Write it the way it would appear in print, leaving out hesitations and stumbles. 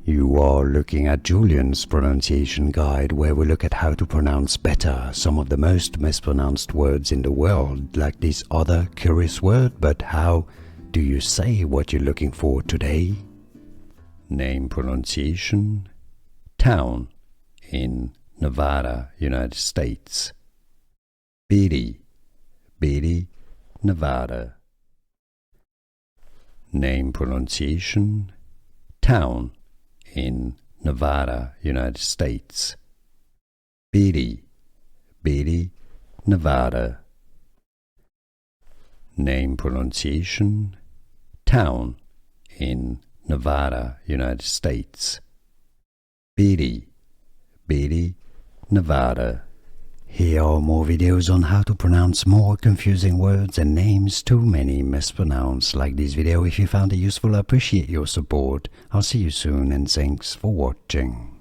You are looking at Julian's pronunciation guide, where we look at how to pronounce better some of the most mispronounced words in the world, like this other curious word. But how do you say what you're looking for today? Name pronunciation: town in Nevada, United States. Beatty, Beatty, Nevada. Name pronunciation: town in Nevada, United States. Beatty, Beatty, Nevada. Name pronunciation: town in Nevada, United States. Beatty, Beatty, Nevada. Here are more videos on how to pronounce more confusing words and names too many mispronounced. Like this video if you found it useful. I appreciate your support. I'll see you soon and thanks for watching.